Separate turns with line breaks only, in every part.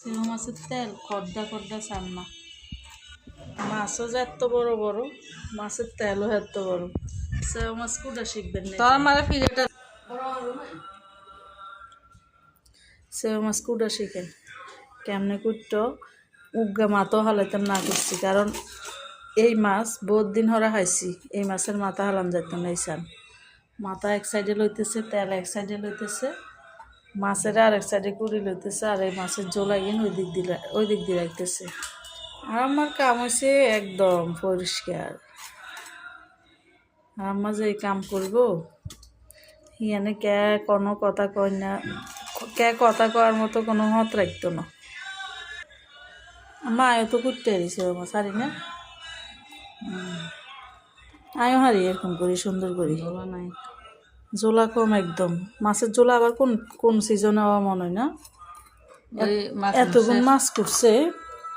তেল মাছের তেল খর্দা খর্দা সান্না মাছও যে এত বড় বড় মাছের তেলও এত বড় সেও মাছ কুটা শিখবেন না তোর মারা ফিরেটা সেও মাছ কুটা শিখেন কেমনে কুটতো উগা মাথাও হালাইতাম না করছি কারণ এই মাছ বহুত দিন হরা খাইছি এই মাছের মাথা হালান যেত না ইসান মাথা এক সাইডে লইতেছে তেল এক সাইডে লইতেছে মাছের আর এক সাইডে কুড়ি লইতেছে আর এই মাছের জোলা গিয়ে ওই দিক দিয়ে রাখতেছে আর আমার কাম হয়েছে একদম পরিষ্কার আর আমার যে এই কাম করবো হিয়ানে কে কোনো কথা কয় না কে কথা কওয়ার মতো কোনো মত রাখতো না মা আয়ও তো করতে হারিয়েছে আমার সারি না আয়ও হারি এরকম করি সুন্দর করি জোলা নাই জোলা কম একদম মাছের জোলা আবার কোন কোন সিজনে হওয়া মনে হয় না এতগুণ মাছ করছে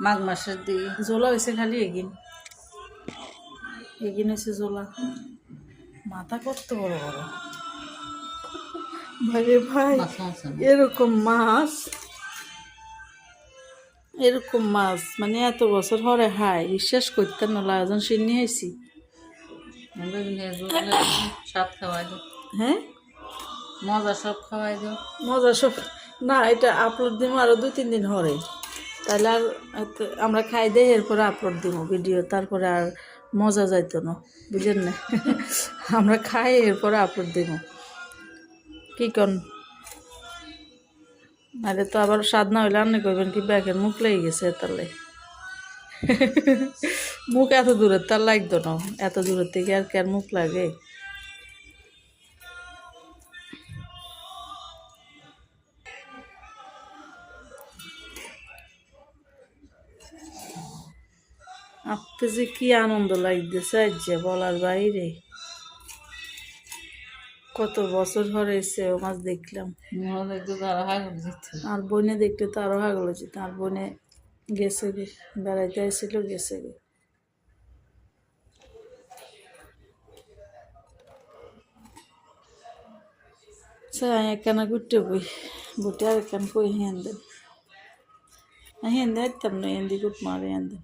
মাঘ মাসের দিকে জোলা হয়েছে খালি এগিন হয়েছে জোলা মাথা কত বড় বড় ভাই ভাই এরকম মাছ মানে এত বছর হরে হাই বিশ্বাস করতেন না লাজন সিন্নি হয়েছি সব খাওয়াই দাও হ্যাঁ মজা সব খাওয়াই দাও মজা সব না এটা আপলোড দিব আরও 2-3 দিন হরে তাহলে আর আমরা খাই দেই এরপরে আপলোড দিব ভিডিও তারপরে আর মজা যাইতো না বুঝেন না আমরা খাই এরপরে আপলোড দিব কি কন আরে তো আবার স্বাদ না হইলে রান্না করবেন কি ব্যাগের মুখ লেগে গেছে তাহলে মুখ এত দূরের তার লাগতো না এত দূরের থেকে আর কার মুখ লাগে আপনি যে কি আনন্দ লাগতেছে যে বলার বাইরে কত বছর হয়েছে ও মাছ দেখলাম আর বনে দেখলে তো আরো হাগল যেত আর বনে গেছে গে বেড়াইতে আসছিল গেছে গে একখানা ঘুরতে বই বুটে আর একখান কই হেন দেন হেন দেখতাম না হেন্দি কুট মারে হেন দেন